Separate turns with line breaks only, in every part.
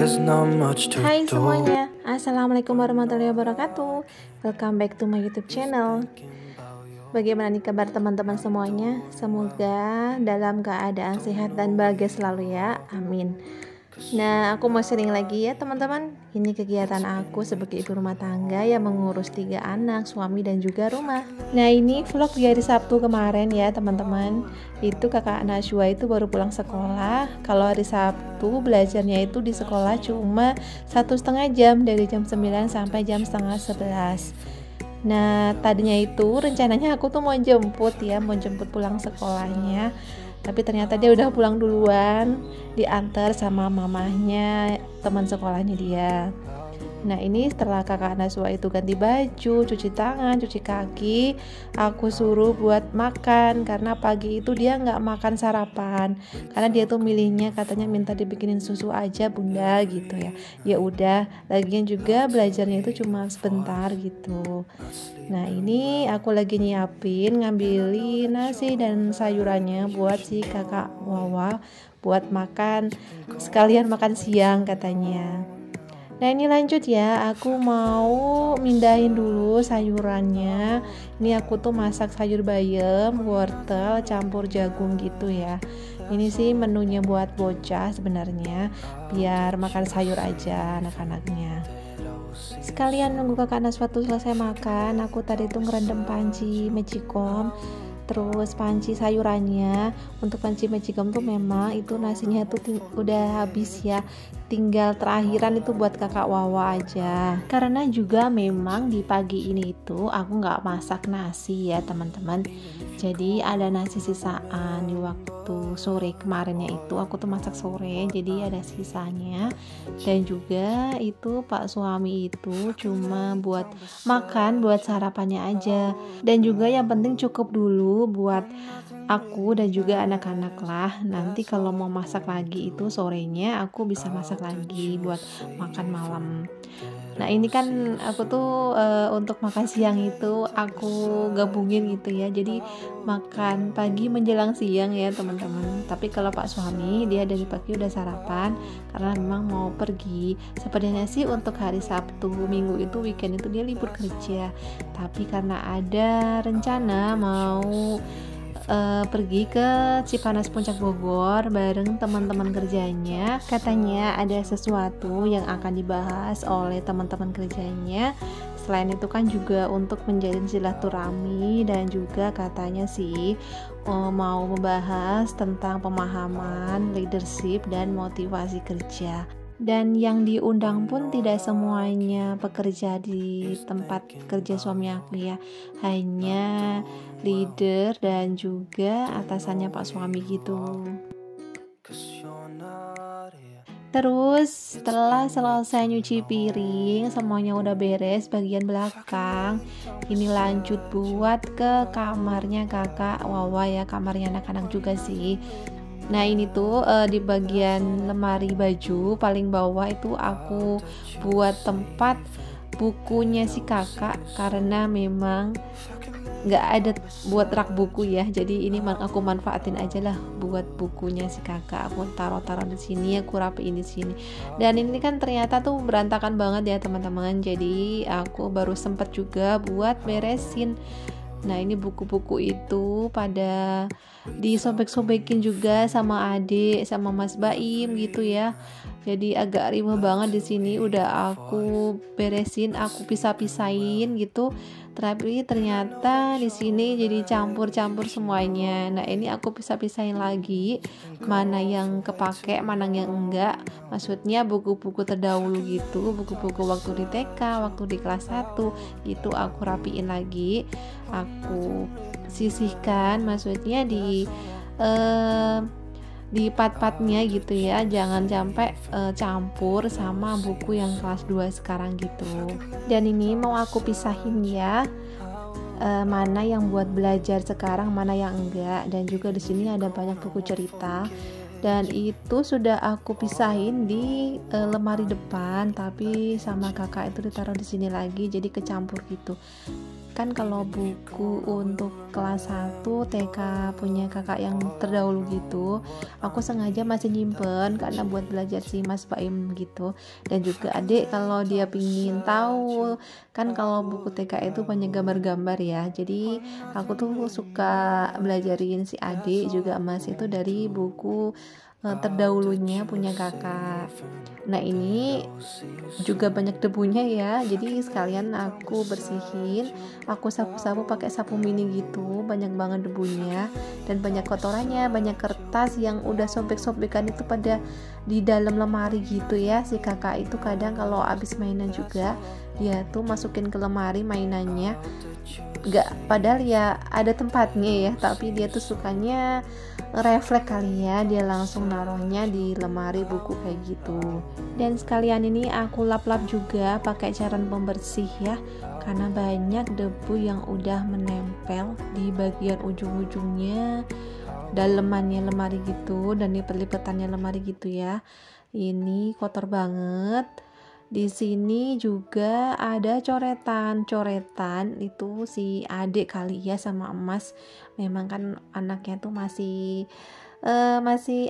Hai semuanya, Assalamualaikum warahmatullahi wabarakatuh. Welcome back to my YouTube channel. Bagaimana nih kabar teman-teman semuanya? Semoga dalam keadaan sehat dan bahagia selalu ya, amin. Nah, aku mau sharing lagi ya teman-teman. Ini kegiatan aku sebagai ibu rumah tangga yang mengurus 3 anak, suami dan juga rumah. Nah, ini vlog di hari Sabtu kemarin ya teman-teman. Itu kakak Najwa itu baru pulang sekolah. Kalau hari Sabtu belajarnya itu di sekolah cuma 1,5 jam, dari jam 9 sampai jam setengah 11. Nah, tadinya itu rencananya aku tuh mau jemput pulang sekolahnya. Tapi ternyata dia udah pulang duluan, diantar sama mamahnya teman sekolahnya dia. Nah, ini setelah kakak Naswa itu ganti baju, cuci tangan, cuci kaki, aku suruh buat makan karena pagi itu dia nggak makan sarapan karena dia tuh milihnya katanya minta dibikinin susu aja bunda gitu ya. Ya udah, lagian juga belajarnya itu cuma sebentar gitu. Nah, ini aku lagi nyiapin, ngambilin nasi dan sayurannya buat si kakak Wawa buat makan, sekalian makan siang katanya. Nah, ini lanjut ya, aku mau mindahin dulu sayurannya. Ini aku tuh masak sayur bayam, wortel, campur jagung gitu ya. Ini sih menunya buat bocah sebenarnya, biar makan sayur aja anak-anaknya. Sekalian nunggu kakak Naswa tuh selesai makan, aku tadi tuh ngerendam panci magicom. Terus panci sayurannya, untuk panci magicom tuh memang itu nasinya tuh udah habis ya, tinggal terakhiran itu buat kakak Wawa aja. Karena juga memang di pagi ini itu aku nggak masak nasi ya teman-teman, jadi ada nasi sisaan di waktu sore kemarinnya itu aku tuh masak sore, jadi ada sisanya. Dan juga itu pak suami itu cuma buat makan, buat sarapannya aja, dan juga yang penting cukup dulu buat aku dan juga anak-anak lah. Nanti kalau mau masak lagi itu sorenya aku bisa masak lagi buat makan malam. Nah, ini kan aku tuh untuk makan siang itu aku gabungin gitu ya, jadi makan pagi menjelang siang ya teman-teman. Tapi kalau pak suami dia dari pagi udah sarapan karena memang mau pergi. Sepertinya sih untuk hari Sabtu Minggu itu weekend itu dia libur kerja, tapi karena ada rencana mau pergi ke Cipanas Puncak Bogor bareng teman-teman kerjanya. Katanya ada sesuatu yang akan dibahas oleh teman-teman kerjanya. Selain itu kan juga untuk menjalin silaturahmi, dan juga katanya sih mau membahas tentang pemahaman leadership dan motivasi kerja. Dan yang diundang pun tidak semuanya pekerja di tempat kerja suami aku ya, hanya leader dan juga atasannya pak suami gitu. Terus setelah selesai nyuci piring, semuanya udah beres bagian belakang, ini lanjut buat ke kamarnya kakak Wawa ya, kamarnya anak-anak juga sih. Nah, ini tuh di bagian lemari baju paling bawah itu aku buat tempat bukunya si kakak, karena memang nggak ada buat rak buku ya, jadi ini aku manfaatin aja lah buat bukunya si kakak. Aku taruh di sini, aku rapiin di sini. Dan ini kan ternyata tuh berantakan banget ya teman-teman, jadi aku baru sempet juga buat beresin. Nah, ini buku-buku itu pada disobek-sobekin juga sama adik sama Mas Baim gitu ya. Jadi agak ribet banget di sini. Udah aku beresin, aku pisah-pisahin gitu. Tapi ternyata di sini jadi campur-campur semuanya. Nah, ini aku pisah-pisahin lagi, mana yang kepake, mana yang enggak. Maksudnya buku-buku terdahulu gitu, buku-buku waktu di TK, waktu di kelas 1 gitu aku rapiin lagi. Aku sisihkan, maksudnya di part-partnya gitu ya, jangan sampai campur sama buku yang kelas 2 sekarang gitu. Dan ini mau aku pisahin ya, mana yang buat belajar sekarang, mana yang enggak. Dan juga di sini ada banyak buku cerita, dan itu sudah aku pisahin di lemari depan, tapi sama kakak itu ditaruh di sini lagi, jadi kecampur gitu. kan kalau buku untuk kelas 1 TK punya kakak yang terdahulu gitu, aku sengaja masih nyimpen karena buat belajar si Mas Baim gitu. Dan juga adik kalau dia pingin tahu, kan kalau buku TK itu banyak gambar-gambar ya, jadi aku tuh suka belajarin si adik juga Mas itu dari buku terdahulunya punya kakak. Nah ini juga banyak debunya ya, jadi sekalian aku bersihin, aku sapu-sapu pakai sapu mini gitu, banyak banget debunya dan banyak kotorannya, banyak kertas yang udah sobek-sobekan itu pada di dalam lemari gitu ya. Si kakak itu kadang kalau abis mainan juga dia tuh masukin ke lemari mainannya, padahal ya ada tempatnya ya, tapi dia tuh sukanya refleks kali ya, dia langsung naruhnya di lemari buku kayak gitu. Dan sekalian ini aku lap-lap juga pakai cairan pembersih ya, karena banyak debu yang udah menempel di bagian ujung-ujungnya dalemannya lemari gitu, dan lipet-lipetannya lemari gitu ya. Ini kotor banget. Di sini juga ada coretan itu si adik kali ya sama emas. Memang kan anaknya tuh masih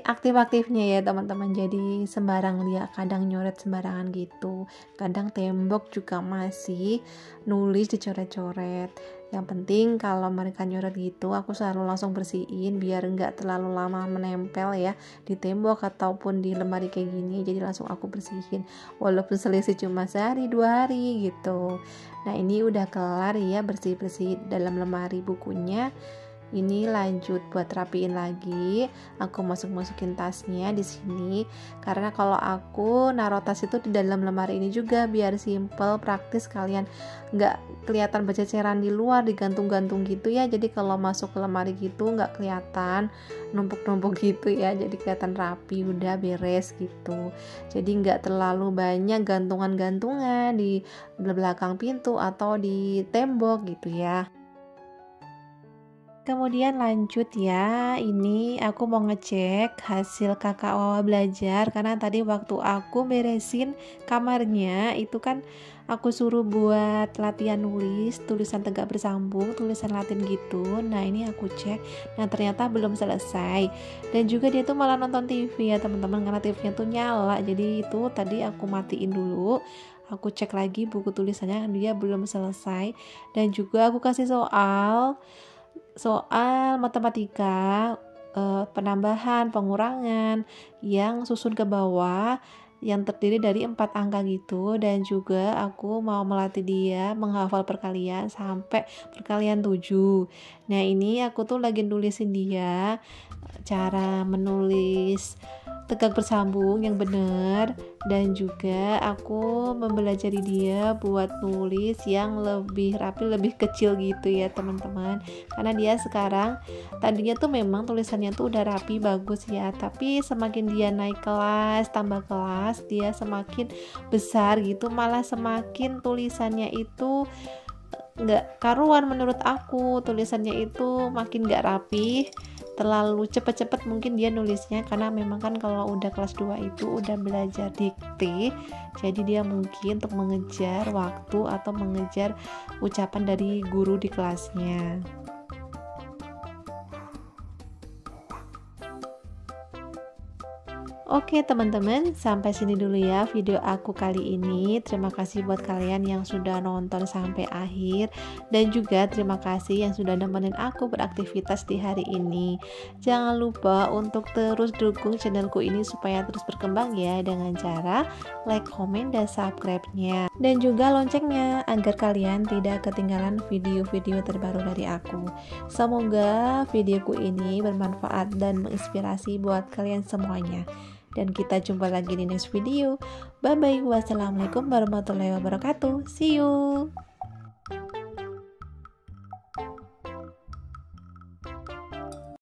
aktif-aktifnya ya teman-teman, jadi sembarang dia kadang nyoret sembarangan gitu, kadang tembok juga masih nulis dicoret-coret. Yang penting kalau mereka nyoret gitu aku selalu langsung bersihin biar enggak terlalu lama menempel ya di tembok ataupun di lemari kayak gini, jadi langsung aku bersihin walaupun selisih cuma sehari 2 hari gitu. Nah ini udah kelar ya bersih-bersih dalam lemari bukunya. Ini lanjut buat rapiin lagi. Aku masukin tasnya di sini karena kalau aku naruh tas itu di dalam lemari ini juga biar simple, praktis, kalian nggak kelihatan berceceran di luar digantung-gantung gitu ya. Jadi kalau masuk ke lemari gitu nggak kelihatan numpuk-numpuk gitu ya. Jadi kelihatan rapi, udah beres gitu. Jadi nggak terlalu banyak gantungan-gantungan di belakang pintu atau di tembok gitu ya. Kemudian lanjut ya, ini aku mau ngecek hasil kakak Wawa belajar karena tadi waktu aku beresin kamarnya itu kan aku suruh buat latihan nulis, tulisan tegak bersambung, tulisan Latin gitu. Nah ini aku cek, nah ternyata belum selesai. Dan juga dia tuh malah nonton TV ya teman-teman, karena TV-nya tuh nyala, jadi itu tadi aku matiin dulu. Aku cek lagi buku tulisannya, dia belum selesai. Dan juga aku kasih soal matematika, penambahan, pengurangan yang susun ke bawah yang terdiri dari 4 angka gitu. Dan juga aku mau melatih dia menghafal perkalian sampai perkalian 7. Nah ini aku tuh lagi nulisin dia cara menulis tegak bersambung yang benar, dan juga aku mempelajari dia buat nulis yang lebih rapi, lebih kecil gitu ya teman-teman, karena dia sekarang tadinya tuh memang tulisannya tuh udah rapi bagus ya, tapi semakin dia naik kelas, tambah kelas, dia semakin besar gitu, malah semakin tulisannya itu nggak karuan menurut aku, tulisannya itu makin nggak rapi, terlalu cepet-cepet mungkin dia nulisnya, karena memang kan kalau udah kelas 2 itu udah belajar dikte, jadi dia mungkin untuk mengejar waktu atau mengejar ucapan dari guru di kelasnya. Oke teman-teman, sampai sini dulu ya video aku kali ini. Terima kasih buat kalian yang sudah nonton sampai akhir, dan juga terima kasih yang sudah nemenin aku beraktivitas di hari ini. Jangan lupa untuk terus dukung channelku ini supaya terus berkembang ya, dengan cara like, komen, dan subscribe-nya, dan juga loncengnya agar kalian tidak ketinggalan video-video terbaru dari aku. Semoga videoku ini bermanfaat dan menginspirasi buat kalian semuanya. Dan kita jumpa lagi di next video. Bye bye. Wassalamualaikum warahmatullahi wabarakatuh. See you.